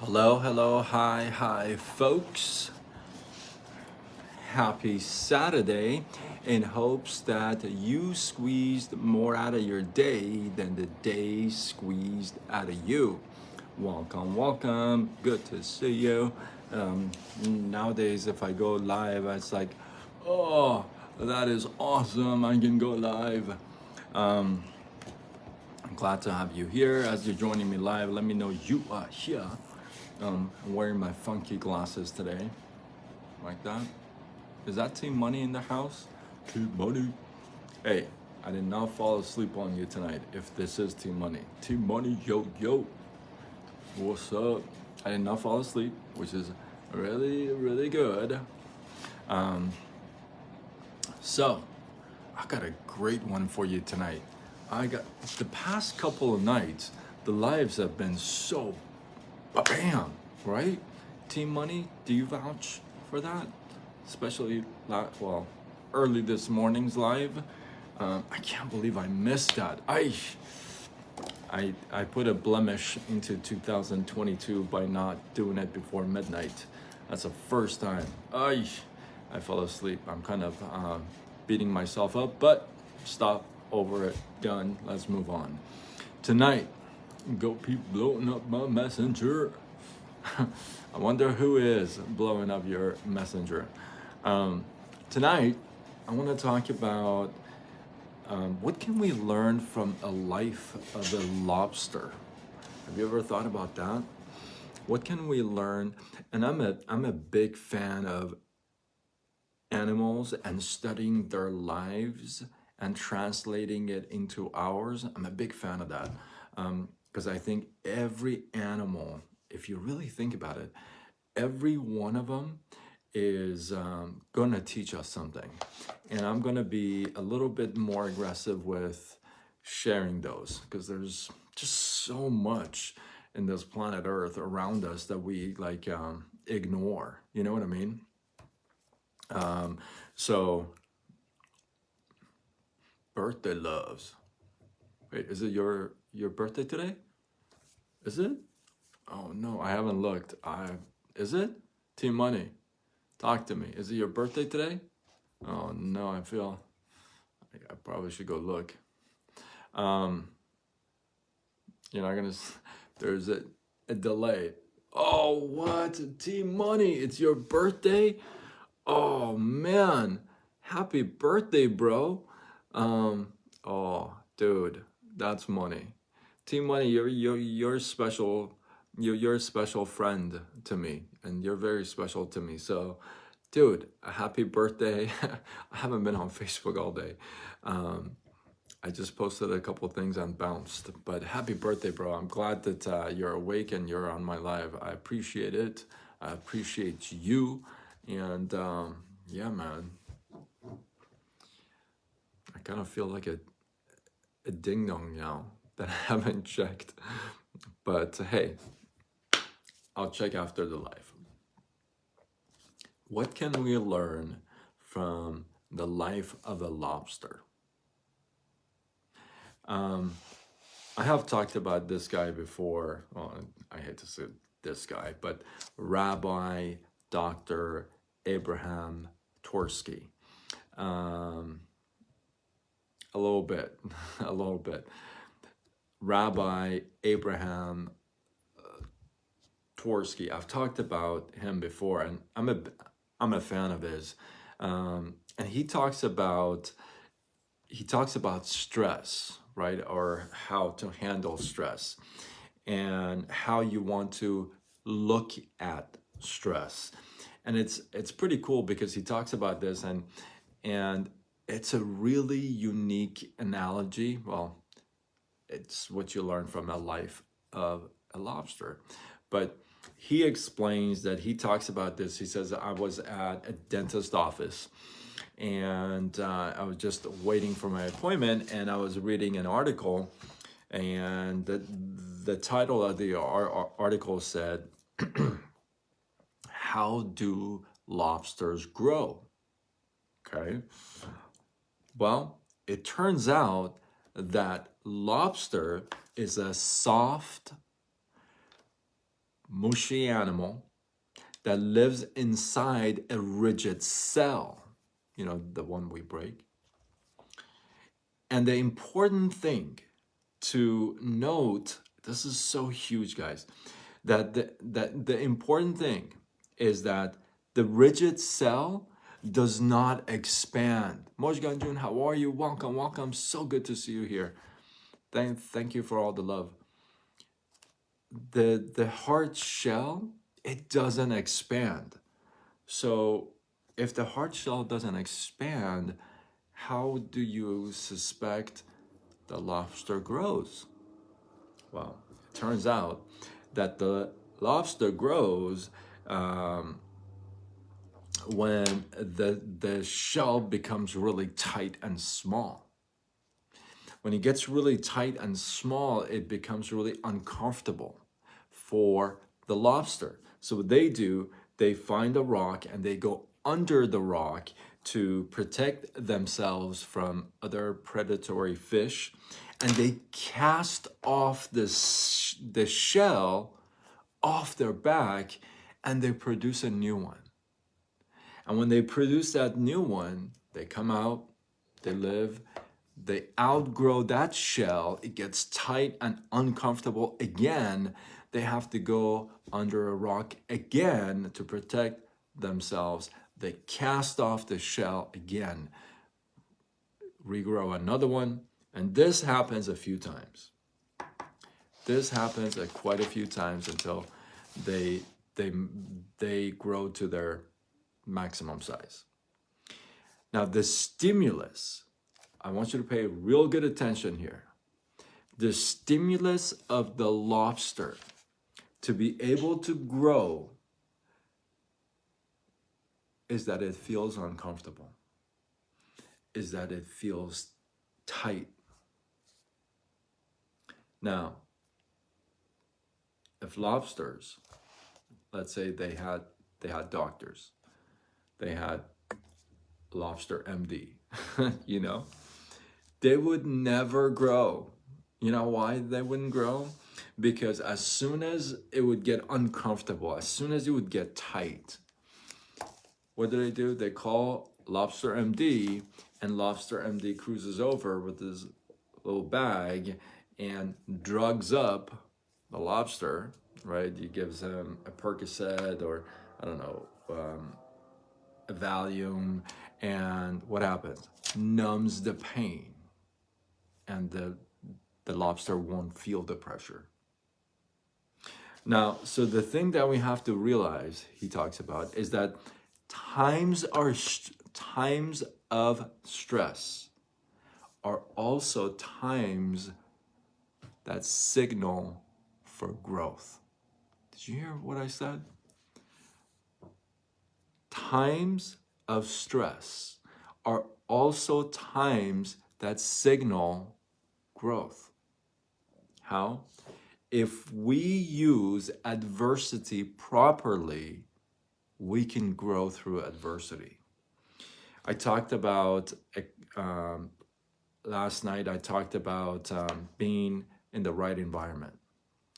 Hello, hi, folks. Happy Saturday in hopes that you squeezed more out of your day than the day squeezed out of you. Welcome. Good to see you. Nowadays, if I go live, it's like, oh, that is awesome. I can go live. I'm glad to have you here. As you're joining me live, let me know you are here. I'm wearing my funky glasses today, like that. Is that Team Money in the house? Team Money. Hey, I did not fall asleep on you tonight. If this is Team Money, Team Money, yo, what's up? I did not fall asleep, which is really good. So, I got a great one for you tonight. I got the past couple of nights, the lives have been so bam, right? Team Money, do you vouch for that? Especially, early this morning's live. I can't believe I missed that. I put a blemish into 2022 by not doing it before midnight. That's the first time. I fell asleep. I'm kind of beating myself up, but stop over it. Done. Let's move on. Tonight, go keep blowing up my messenger. I wonder who is blowing up your messenger. Tonight, I want to talk about what can we learn from a life of a lobster. Have you ever thought about that? What can we learn? And I'm a big fan of animals and studying their lives and translating it into ours. I'm a big fan of that because I think every animal, if you really think about it, every one of them is going to teach us something. And I'm going to be a little bit more aggressive with sharing those because there's just so much in this planet Earth around us that we ignore. You know what I mean? So birthday loves. Wait, is it your birthday today? Is it? Oh no, I haven't looked. Is it? Team Money, talk to me. Is it your birthday today? Oh no, I probably should go look. You're not gonna. There's a delay. Oh what? Team Money, it's your birthday. Oh man, happy birthday, bro. Oh dude, that's money. Team Money, you're special. You're a special friend to me, and you're very special to me. So, dude, a happy birthday. I haven't been on Facebook all day. I just posted a couple things and bounced, but happy birthday, bro. I'm glad that you're awake and you're on my live. I appreciate it. I appreciate you. And yeah, man, I kind of feel like a ding dong now that I haven't checked. But hey, I'll check after the live. What can we learn from the life of a lobster? I have talked about this guy before. Well, I hate to say this guy, but Rabbi Dr. Abraham Tversky. A little bit, a little bit. Rabbi Abraham Tversky. I've talked about him before, and I'm a fan of his. And he talks about stress, right, or how to handle stress, and how you want to look at stress. And it's pretty cool because he talks about this, and it's a really unique analogy. Well, it's what you learn from a life of a lobster. But he explains that he talks about this. He says, I was at a dentist office and I was just waiting for my appointment, and I was reading an article, and the title of the article said, how do lobsters grow? Okay. Well, it turns out that lobster is a soft, mushy animal that lives inside a rigid cell, you know, the one we break. And the important thing to note, this is so huge, guys, that the important thing is that the rigid cell does not expand. Moj Ganjun, how are you? Welcome, welcome. So good to see you here. Thank you for all the love. The hard shell, it doesn't expand. So if the hard shell doesn't expand, how do you suspect the lobster grows? Well, it turns out that the lobster grows when the shell becomes really tight and small. When it gets really tight and small, it becomes really uncomfortable for the lobster. So what they do, they find a rock and they go under the rock to protect themselves from other predatory fish, and they cast off the shell off their back and they produce a new one. And when they produce that new one, they come out, they live, they outgrow that shell, it gets tight and uncomfortable again. They have to go under a rock again to protect themselves. They cast off the shell again, regrow another one, and this happens a few times. This happens quite a few times until they they grow to their maximum size. Now the stimulus, I want you to pay real good attention here. The stimulus of the lobster to be able to grow is that it feels uncomfortable, is that it feels tight. Now, if lobsters, let's say they had doctors, they had lobster MD, you know, they would never grow. You know why they wouldn't grow? Because as soon as it would get uncomfortable, as soon as it would get tight, what do? They call Lobster MD, and Lobster MD cruises over with his little bag and drugs up the lobster, right? He gives him a Percocet or, I don't know, a Valium, and what happens? Numbs the pain, and the lobster won't feel the pressure. Now, so the thing that we have to realize, he talks about, is that times of stress are also times that signal for growth. Did you hear what I said? Times of stress are also times that signal growth. How? If we use adversity properly, we can grow through adversity. I talked about, last night, I talked about being in the right environment,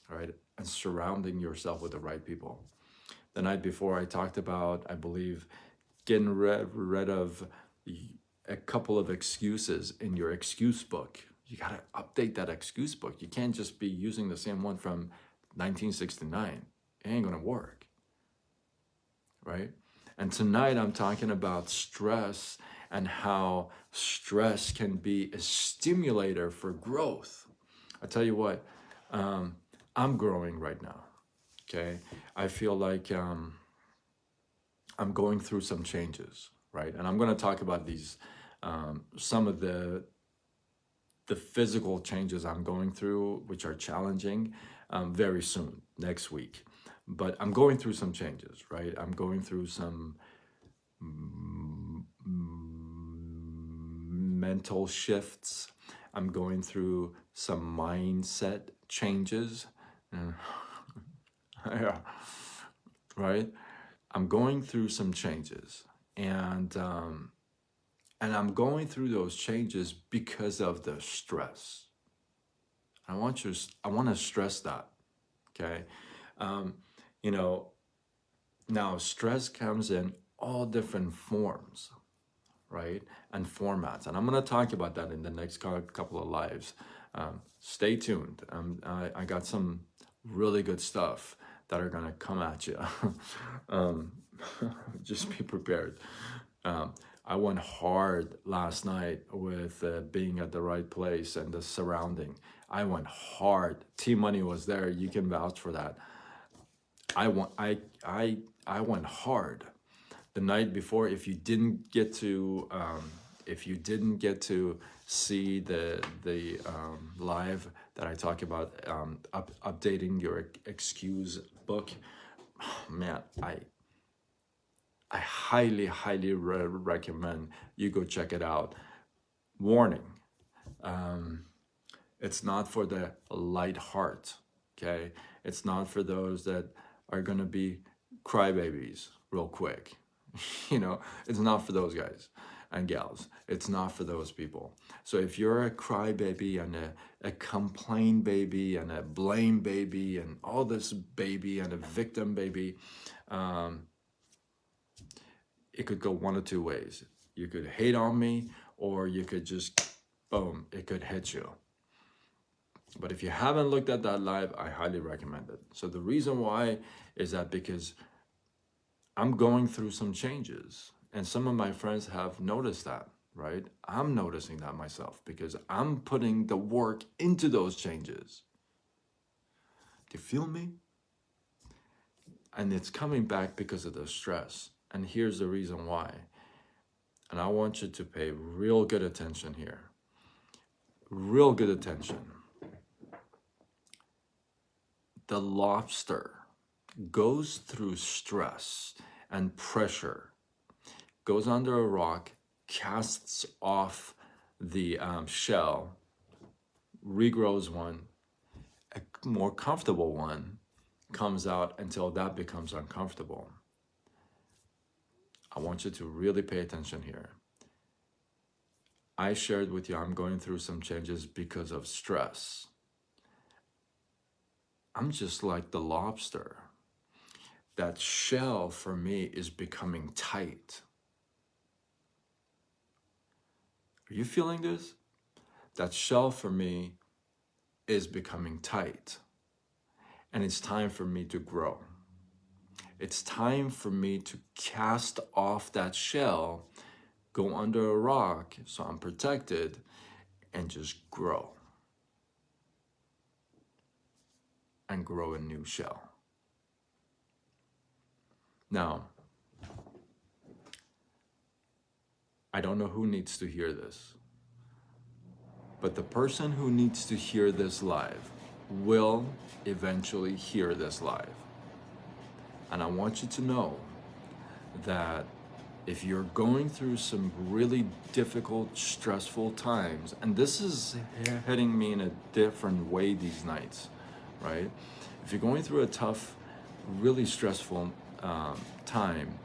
right? And surrounding yourself with the right people. The night before, I talked about, I believe, getting rid of a couple of excuses in your excuse book. You got to update that excuse book. You can't just be using the same one from 1969. It ain't going to work, right? And tonight I'm talking about stress and how stress can be a stimulator for growth. I tell you what, I'm growing right now, okay? I feel like I'm going through some changes, right? And I'm going to talk about these, some of the physical changes I'm going through, which are challenging, very soon, next week. But I'm going through some changes, right? I'm going through some mental shifts. I'm going through some mindset changes. Yeah, right? I'm going through some changes, and I'm going through those changes because of the stress. I want to stress that, okay? You know, now stress comes in all different forms, right? And formats. And I'm going to talk about that in the next couple of lives. Stay tuned. I got some really good stuff that are going to come at you. um, just be prepared. I went hard last night with being at the right place and the surrounding. I went hard. T Money was there. You can vouch for that. I went, I went hard the night before. If you didn't get to see the live that I talk about, updating your excuse book, man, I highly recommend you go check it out. Warning, it's not for the light heart, okay? It's not for those that are gonna be crybabies real quick. You know, it's not for those guys and gals. It's not for those people. So if you're a crybaby and a complain baby and a blame baby and all this baby and a victim baby, it could go one of two ways. You could hate on me, or you could just, boom, it could hit you. But if you haven't looked at that live, I highly recommend it. So the reason why is that because I'm going through some changes, and some of my friends have noticed that, right? I'm noticing that myself because I'm putting the work into those changes. Do you feel me? And it's coming back because of the stress. And here's the reason why. And I want you to pay real good attention here. Real good attention. The lobster goes through stress and pressure, goes under a rock, casts off the shell, regrows one, a more comfortable one comes out until that becomes uncomfortable. I want you to really pay attention here. I shared with you I'm going through some changes because of stress. I'm just like the lobster. That shell for me is becoming tight. Are you feeling this? That shell for me is becoming tight. And it's time for me to grow. It's time for me to cast off that shell, go under a rock so I'm protected, and just grow. And grow a new shell. Now, I don't know who needs to hear this, but the person who needs to hear this live will eventually hear this live. And I want you to know that if you're going through some really difficult, stressful times, and this is hitting me in a different way these nights, right? If you're going through a tough, really stressful time,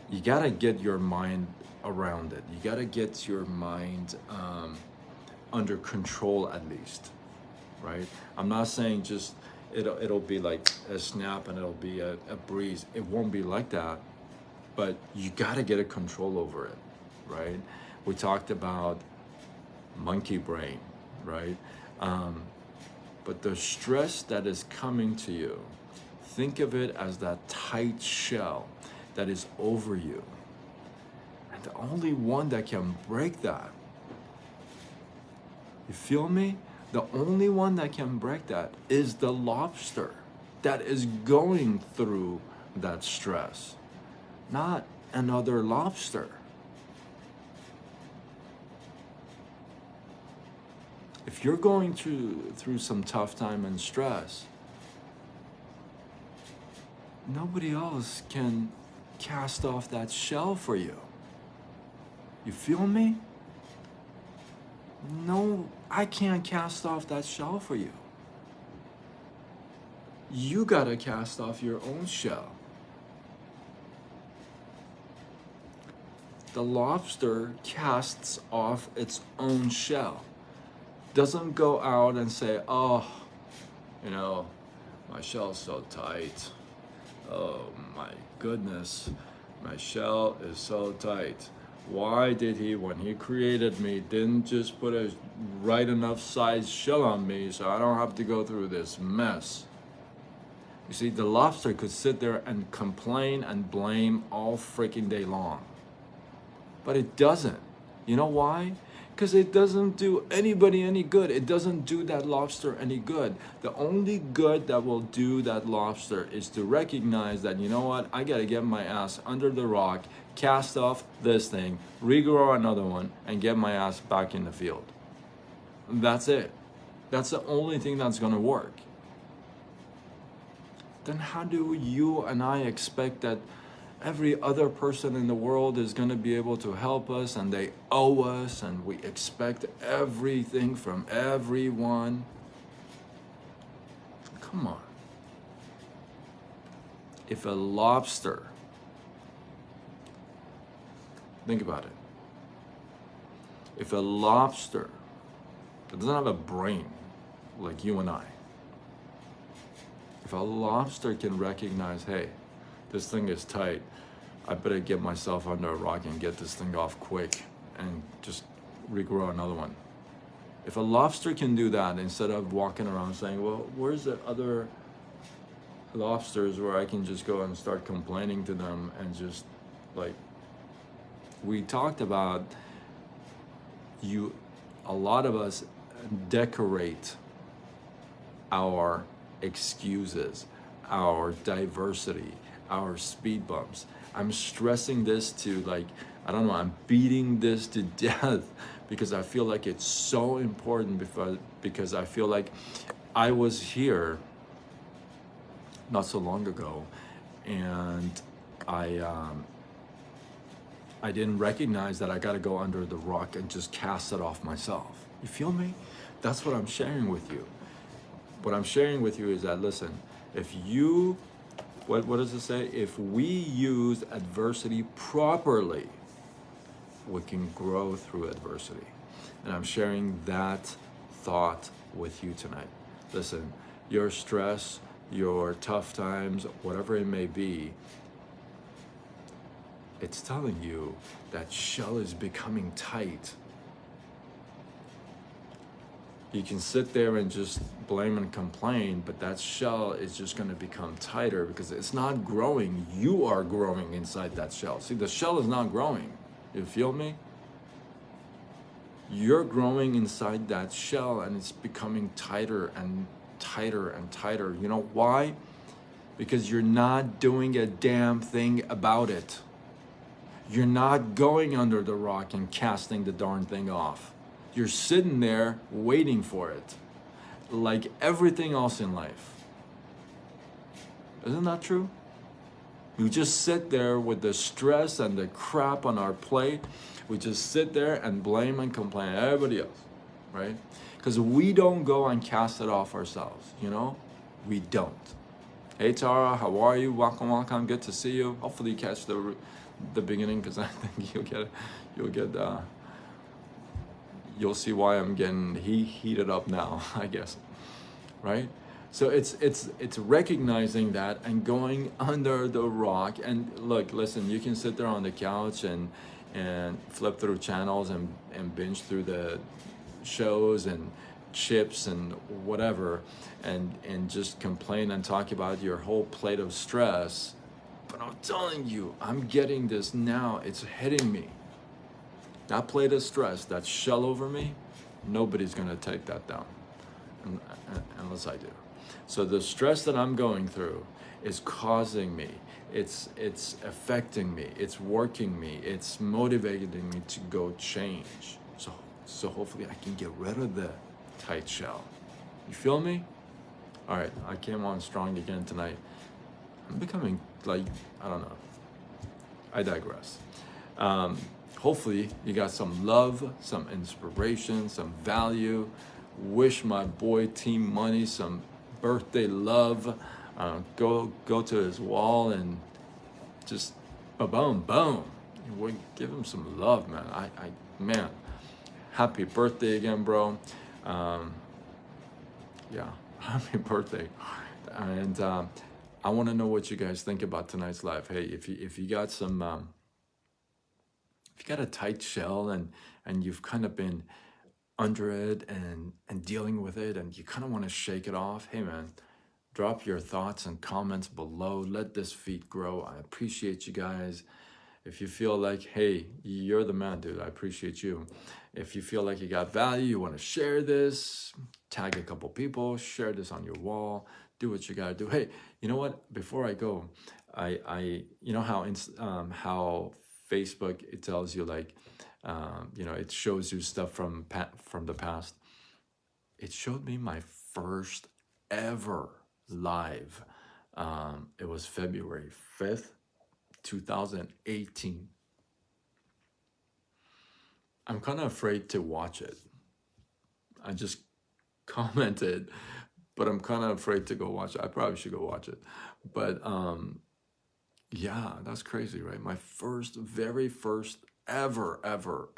you gotta get your mind around it. You gotta get your mind under control at least, right? I'm not saying just it'll be like a snap and it'll be a breeze. It won't be like that, but you gotta get a control over it, right? We talked about monkey brain, right? But the stress that is coming to you, think of it as that tight shell that is over you. And the only one that can break that, you feel me? The only one that can break that is the lobster that is going through that stress, not another lobster. If you're going through some tough time and stress, nobody else can cast off that shell for you. You feel me? No, I can't cast off that shell for you. You gotta cast off your own shell. The lobster casts off its own shell. Doesn't go out and say, oh, you know, my shell's so tight. Oh my goodness, my shell is so tight. Why did he, when he created me, didn't just put a right enough size shell on me so I don't have to go through this mess? You see, the lobster could sit there and complain and blame all freaking day long. But it doesn't. You know why? Because it doesn't do anybody any good. It doesn't do that lobster any good. The only good that will do that lobster is to recognize that, you know what, I gotta get my ass under the rock, cast off this thing, regrow another one, and get my ass back in the field. That's it. That's the only thing that's gonna work. Then how do you and I expect that every other person in the world is going to be able to help us and they owe us and we expect everything from everyone? Come on. If a lobster, think about it. If a lobster that doesn't have a brain like you and I, if a lobster can recognize, hey, this thing is tight, I better get myself under a rock and get this thing off quick and just regrow another one. If a lobster can do that instead of walking around saying, well, where's the other lobsters where I can just go and start complaining to them and just like, we talked about a lot of us decorate our excuses, our diversity, our speed bumps. I'm stressing this to like, I don't know, I'm beating this to death because I feel like it's so important because I feel like I was here not so long ago and I didn't recognize that I got to go under the rock and just cast it off myself. You feel me? That's what I'm sharing with you. What I'm sharing with you is that, listen, if you, what does it say? If we use adversity properly, we can grow through adversity. And I'm sharing that thought with you tonight. Listen, your stress, your tough times, whatever it may be, it's telling you that shell is becoming tight. You can sit there and just blame and complain, but that shell is just going to become tighter because it's not growing. You are growing inside that shell. See, the shell is not growing. You feel me? You're growing inside that shell and it's becoming tighter and tighter and tighter. You know why? Because you're not doing a damn thing about it. You're not going under the rock and casting the darn thing off. You're sitting there waiting for it, like everything else in life. Isn't that true? We just sit there with the stress and the crap on our plate. We just sit there and blame and complain everybody else, right? Because we don't go and cast it off ourselves, you know? We don't. Hey Tara, how are you? Welcome, good to see you. Hopefully you catch the beginning because I think you'll see why I'm getting heated up now, I guess, right? So it's recognizing that and going under the rock. And look, listen, you can sit there on the couch and flip through channels and binge through the shows and chips and whatever and just complain and talk about your whole plate of stress. But I'm telling you, I'm getting this now. It's hitting me. That plate of stress, that shell over me, nobody's gonna take that down unless I do. So the stress that I'm going through is causing me, it's affecting me, it's working me, it's motivating me to go change. So hopefully I can get rid of the tight shell. You feel me? All right, I came on strong again tonight. I'm becoming like, I don't know. I digress. Hopefully you got some love, some inspiration, some value. Wish my boy Team Money some birthday love. Go to his wall and just boom. Give him some love, man. Man, happy birthday again, bro. Yeah, happy birthday. And I want to know what you guys think about tonight's live. Hey, if you got some if you got a tight shell and you've kind of been under it and dealing with it and you kind of want to shake it off, hey man, drop your thoughts and comments below. Let this feed grow. I appreciate you guys. If you feel like, hey, you're the man, dude, I appreciate you. If you feel like you got value, you want to share this, tag a couple people, share this on your wall, do what you gotta do. Hey, you know what? Before I go, you know how Facebook, it tells you like, you know, it shows you stuff from the past. It showed me my first ever live. It was February 5th, 2018. I'm kind of afraid to watch it. I just commented, but I'm kind of afraid to go watch it. I probably should go watch it. But yeah, that's crazy, right? My very first ever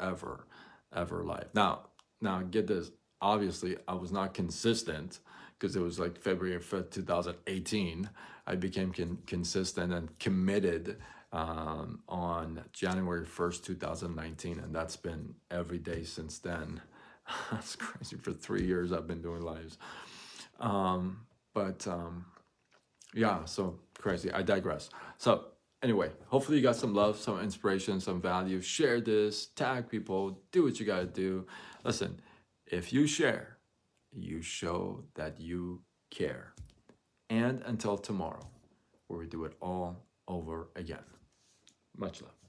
live. Now get this. Obviously, I was not consistent because it was like February 5th, 2018. I became consistent and committed on January 1st, 2019. And that's been every day since then. That's crazy. For 3 years, I've been doing lives. But yeah, so crazy. I digress. So anyway, hopefully you got some love, some inspiration, some value. Share this, tag people, do what you got to do. Listen, if you share, you show that you care. And until tomorrow, where we do it all over again. Much love.